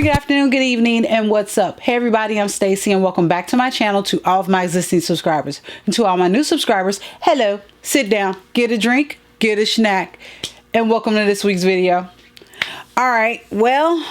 morning, good afternoon, good evening, and what's up? Hey everybody, I'm Stacy and welcome back to my channel. To all of my existing subscribers and to all my new subscribers, hello, sit down, get a drink, get a snack, and welcome to this week's video. All right, well,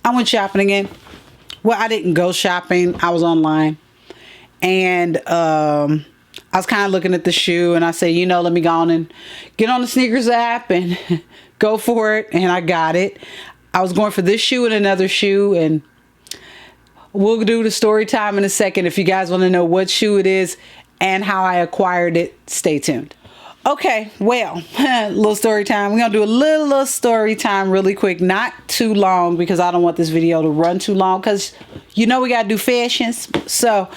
I went shopping again. Well, I didn't go shopping, I was online, and I was kind of looking at the shoe and I said, you know, let me go on and get on the sneakers app and go for it. And I got it. I was going for this shoe and another shoe, and we'll do the story time in a second. If you guys want to know what shoe it is and how I acquired it, stay tuned. Okay, well, little story time. We're going to do a little story time really quick, not too long, because I don't want this video to run too long, because you know we got to do fashions. So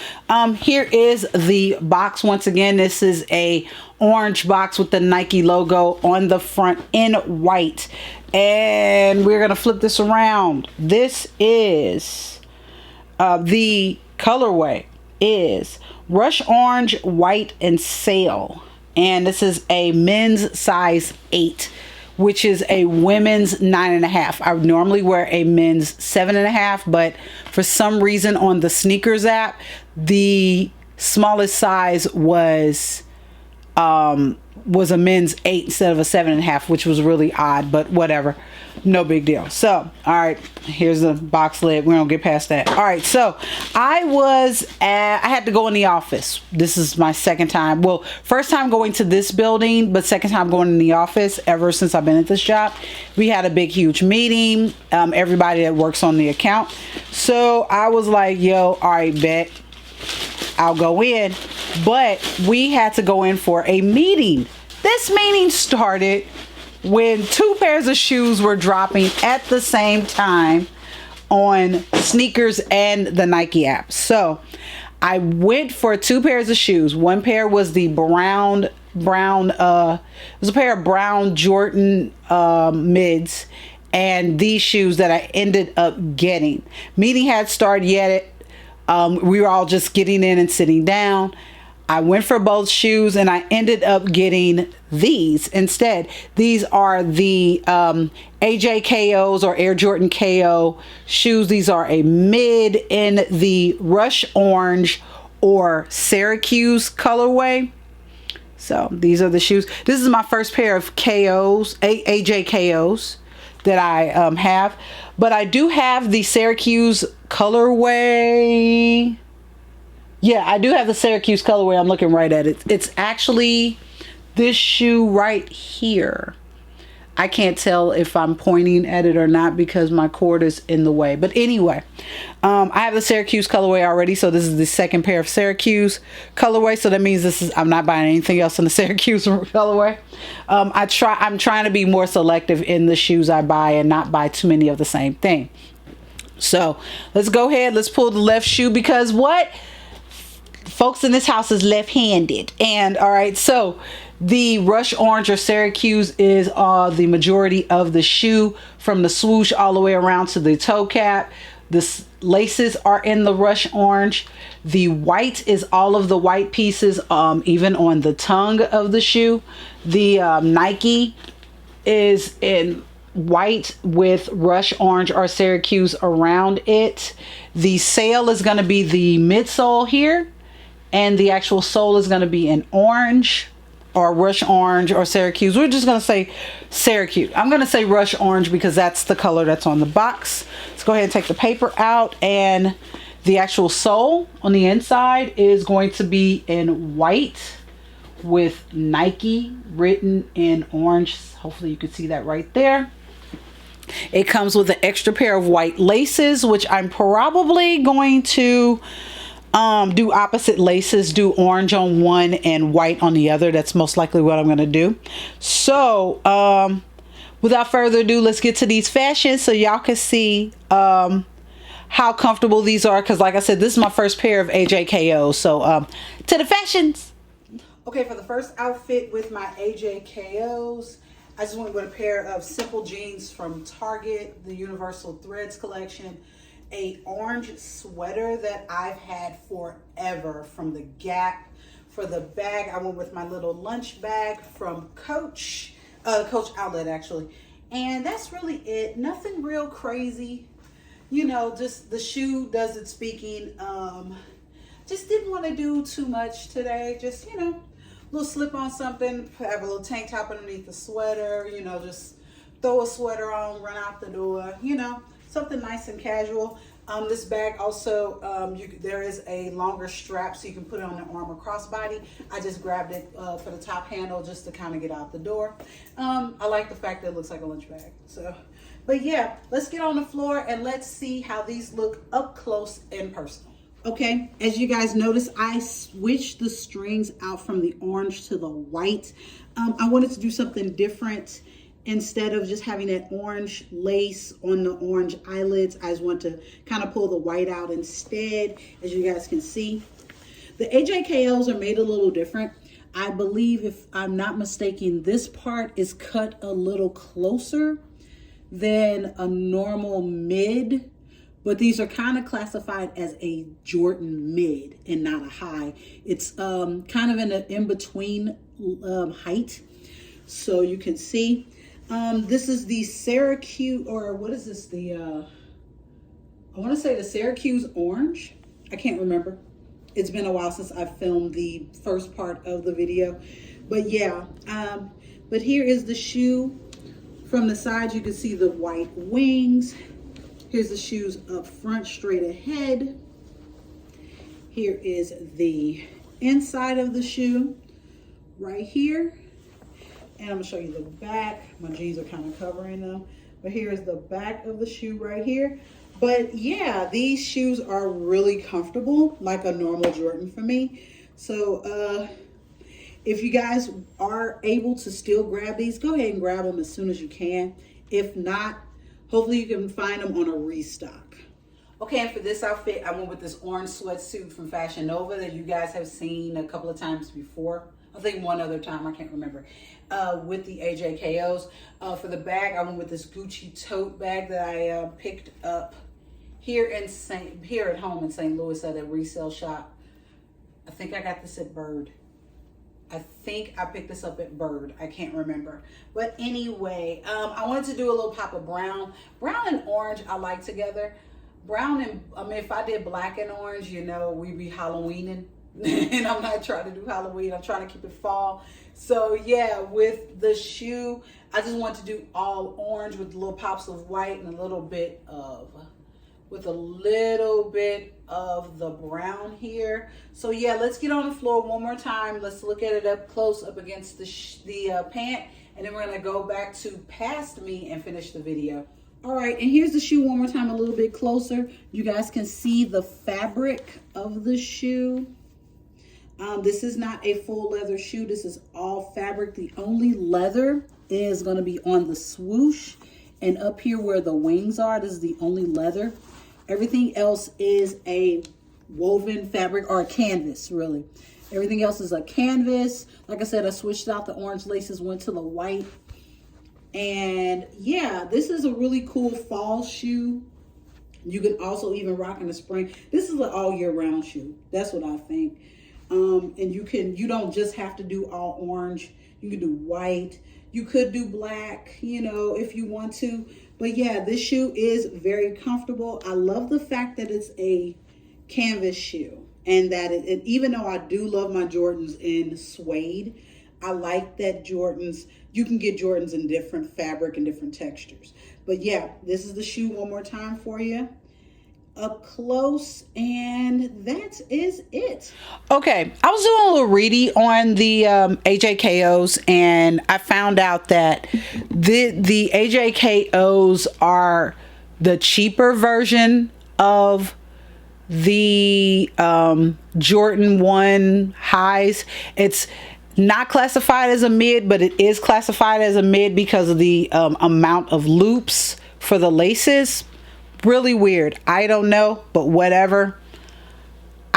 here is the box. Once again, this is a orange box with the Nike logo on the front in white. And we're going to flip this around. This is the colorway is Rush Orange, White, and Sail. And this is a men's size 8, which is a women's 9.5. I would normally wear a men's 7.5, but for some reason on the sneakers app, the smallest size was a men's 8 instead of a 7.5, which was really odd, but whatever. No big deal. So, all right, here's the box lid. We don't get past that. All right, so I had to go in the office. This is my second time. Well, first time going to this building, but second time going in the office ever since I've been at this job. We had a big, huge meeting. Everybody that works on the account. So I was like, yo, all right, bet. I'll go in. But we had to go in for a meeting. This meeting started when 2 pairs of shoes were dropping at the same time on sneakers and the Nike app. So I went for 2 pairs of shoes. One pair was the it was a pair of brown Jordan mids, and these shoes that I ended up getting. Meeting had started yet. We were all just getting in and sitting down. I went for both shoes and I ended up getting these instead. These are the AJKOs or Air Jordan KO shoes. These are a mid in the Rush Orange or Syracuse colorway. So these are the shoes. This is my first pair of KOs, AJKOs that I have. But I do have the Syracuse colorway. Yeah, I do have the Syracuse colorway. I'm looking right at it. It's actually this shoe right here. I can't tell if I'm pointing at it or not because my cord is in the way. But anyway, I have the Syracuse colorway already. So this is the second pair of Syracuse colorway. So that means I'm not buying anything else in the Syracuse colorway. I'm trying to be more selective in the shoes I buy and not buy too many of the same thing. So let's go ahead. Let's pull the left shoe because what? Folks in this house is left-handed. And all right, so the Rush Orange or Syracuse is the majority of the shoe, from the swoosh all the way around to the toe cap. The laces are in the Rush Orange. The white is all of the white pieces, even on the tongue of the shoe. The Nike is in white with Rush Orange or Syracuse around it. The Sail is going to be the midsole here. And the actual sole is going to be in orange or Rush Orange or Syracuse. We're just going to say Syracuse. I'm going to say Rush Orange because that's the color that's on the box. Let's go ahead and take the paper out. And the actual sole on the inside is going to be in white with Nike written in orange. Hopefully you can see that right there. It comes with an extra pair of white laces, which I'm probably going to do opposite laces, do orange on one and white on the other. That's most likely what I'm going to do. So without further ado, let's get to these fashions so y'all can see how comfortable these are, because like I said, this is my first pair of AJKO. So to the fashions. Okay, for the first outfit with my AJKOs, I just went with a pair of simple jeans from Target, the Universal Threads collection. A orange sweater that I've had forever from the Gap. For the bag, I went with my little lunch bag from Coach. Coach outlet actually. And that's really it. Nothing real crazy. You know, just the shoe does its speaking. Just didn't want to do too much today. Just, you know, a little slip on something, have a little tank top underneath the sweater, you know, just throw a sweater on, run out the door, you know, something nice and casual. This bag also, there is a longer strap so you can put it on the arm or crossbody. I just grabbed it for the top handle just to kind of get out the door. I like the fact that it looks like a lunch bag. So, but yeah, let's get on the floor and let's see how these look up close and personal. Okay, as you guys notice, I switched the strings out from the orange to the white. I wanted to do something different. Instead of just having that orange lace on the orange eyelids, I just want to kind of pull the white out instead, as you guys can see. The AJKOs are made a little different. I believe, if I'm not mistaken, this part is cut a little closer than a normal mid, but these are kind of classified as a Jordan mid and not a high. It's kind of in an in-between height, so you can see. This is the Syracuse, or what is this? I want to say the Syracuse orange. I can't remember. It's been a while since I filmed the first part of the video. But yeah, but here is the shoe. From the side, you can see the white wings. Here's the shoes up front, straight ahead. Here is the inside of the shoe right here. And I'm gonna show you the back. My jeans are kind of covering them, but here's the back of the shoe right here. But yeah, these shoes are really comfortable, like a normal Jordan for me. So if you guys are able to still grab these, go ahead and grab them as soon as you can. If not, hopefully you can find them on a restock. Okay, and for this outfit, I went with this orange sweatsuit from Fashion Nova that you guys have seen a couple of times before. I think one other time, I can't remember, with the AJKOs. For the bag, I went with this Gucci tote bag that I picked up here at home in St. Louis at a resale shop. I think I got this at Bird. I think I picked this up at Bird. I can't remember. But anyway, I wanted to do a little pop of brown. Brown and orange I like together. Brown and, if I did black and orange, you know, we'd be Halloweening. And I'm not trying to do Halloween. I'm trying to keep it fall. So yeah, with the shoe, I just want to do all orange with little pops of white and a little bit of the brown here. So yeah, let's get on the floor one more time. Let's look at it up close up against the pant, and then we're gonna go back to past me and finish the video. All right, and here's the shoe one more time, a little bit closer. You guys can see the fabric of the shoe. This is not a full leather shoe. This is all fabric. The only leather is going to be on the swoosh and up here where the wings are. This is the only leather. Everything else is a woven fabric, or a canvas, really. Everything else is a canvas. Like I said, I switched out the orange laces, went to the white. And yeah, this is a really cool fall shoe. You can also even rock in the spring. This is an all year round shoe. That's what I think. And you don't just have to do all orange. You can do white. You could do black, you know, if you want to. But yeah, this shoe is very comfortable. I love the fact that it's a canvas shoe, and that even though I do love my Jordans in suede, I like that you can get Jordans in different fabric and different textures. But yeah, this is the shoe one more time for you. Up close, and that is it. Okay, I was doing a little reading on the AJKOs, and I found out that the AJKOs are the cheaper version of the Jordan 1 highs. It's not classified as a mid, but it is classified as a mid because of the amount of loops for the laces. Really weird. I don't know, but whatever.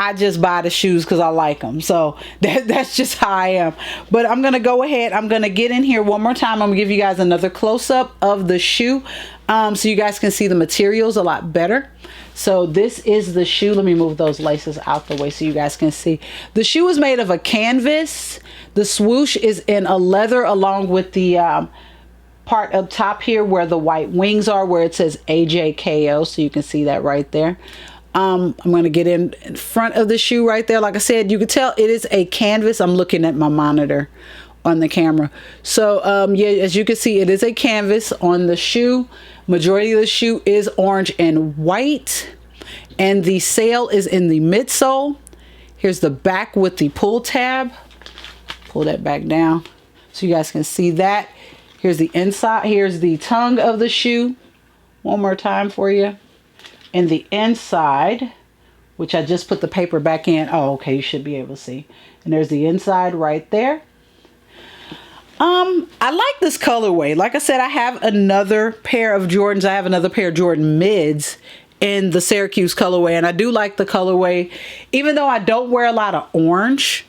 I just buy the shoes because I like them. So that's just how I am. But I'm going to go ahead. I'm going to get in here one more time. I'm going to give you guys another close-up of the shoe so you guys can see the materials a lot better. So this is the shoe. Let me move those laces out the way so you guys can see. The shoe is made of a canvas. The swoosh is in a leather along with the part up top here where the white wings are, where it says AJKO. So you can see that right there. I'm going to get in front of the shoe right there. Like I said, you can tell it is a canvas. I'm looking at my monitor on the camera. So yeah, as you can see, it is a canvas on the shoe. Majority of the shoe is orange and white, and the sail is in the midsole. Here's the back with the pull tab. Pull that back down so you guys can see that. Here's the inside. Here's the tongue of the shoe. One more time for you. And the inside, which I just put the paper back in. Oh, okay, you should be able to see. And there's the inside right there. I like this colorway. Like I said, I have another pair of Jordans. I have another pair of Jordan mids in the Syracuse colorway, and I do like the colorway, even though I don't wear a lot of orange.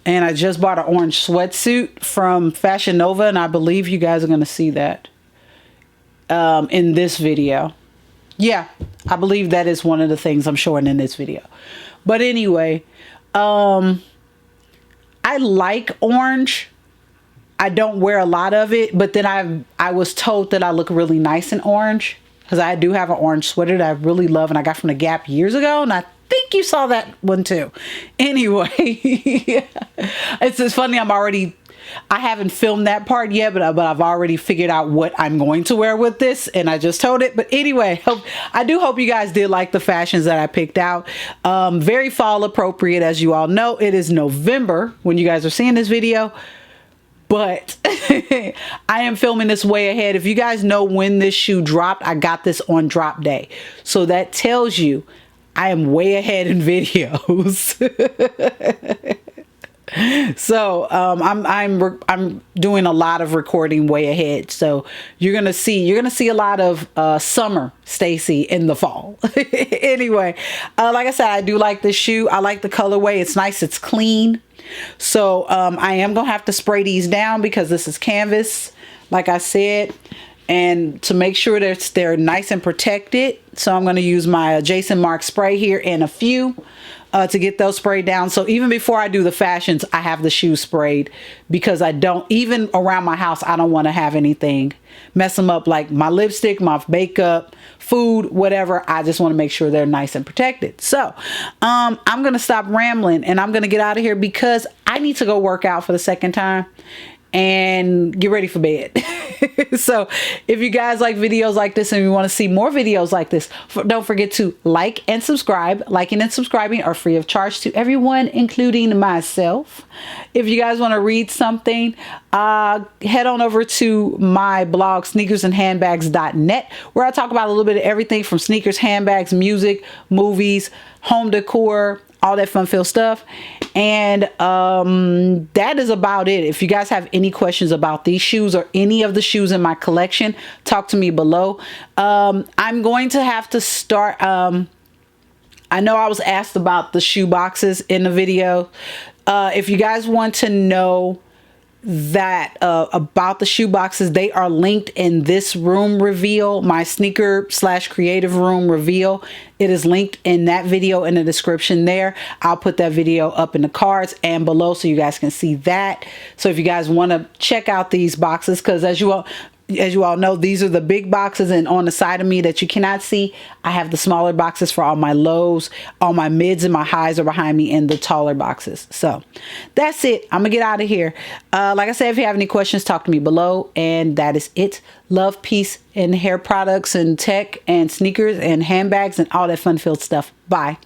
And I just bought an orange sweatsuit from Fashion Nova, and I believe you guys are going to see that in this video. Yeah, I believe that is one of the things I'm showing in this video. But anyway, I like orange. I don't wear a lot of it, but then I was told that I look really nice in orange because I do have an orange sweater that I really love and I got from the Gap years ago, and I think you saw that one too. Anyway, it's just funny. I haven't filmed that part yet, but I've already figured out what I'm going to wear with this, and I just told it. But anyway, I do hope you guys did like the fashions that I picked out. Very fall appropriate, as you all know. It is November when you guys are seeing this video, but I am filming this way ahead. If you guys know when this shoe dropped, I got this on drop day. So that tells you I am way ahead in videos. So I'm doing a lot of recording way ahead. So you're gonna see a lot of summer Stacy in the fall. Anyway, like I said, I do like this shoe. I like the colorway. It's nice. It's clean. So I am gonna have to spray these down because this is canvas, like I said, and to make sure that they're nice and protected. So I'm going to use my Jason Mark spray here and a few to get those sprayed down. So even before I do the fashions, I have the shoes sprayed because I don't, even around my house, I don't want to have anything mess them up, like my lipstick, my makeup, food, whatever. I just want to make sure they're nice and protected. So I'm going to stop rambling and I'm going to get out of here because I need to go work out for the second time and get ready for bed. So if you guys like videos like this and you want to see more videos like this, don't forget to like and subscribe. Liking and subscribing are free of charge to everyone, including myself. If you guys want to read something, head on over to my blog, sneakersandhandbags.net, where I talk about a little bit of everything from sneakers, handbags, music, movies, home decor, all that fun filled stuff. And that is about it. If you guys have any questions about these shoes or any of the shoes in my collection, talk to me below. I'm going to have to start. I know I was asked about the shoe boxes in the video. If you guys want to know that about the shoe boxes, they are linked in this room reveal, my sneaker / creative room reveal. It is linked in that video in the description there. I'll put that video up in the cards and below so you guys can see that. So if you guys want to check out these boxes, because as you all know, these are the big boxes, and on the side of me that you cannot see, I have the smaller boxes for all my lows. All my mids and my highs are behind me in the taller boxes. So that's it. I'm gonna get out of here. Like I said, if you have any questions, talk to me below. And that is it. Love, peace, and hair products and tech and sneakers and handbags and all that fun-filled stuff. Bye.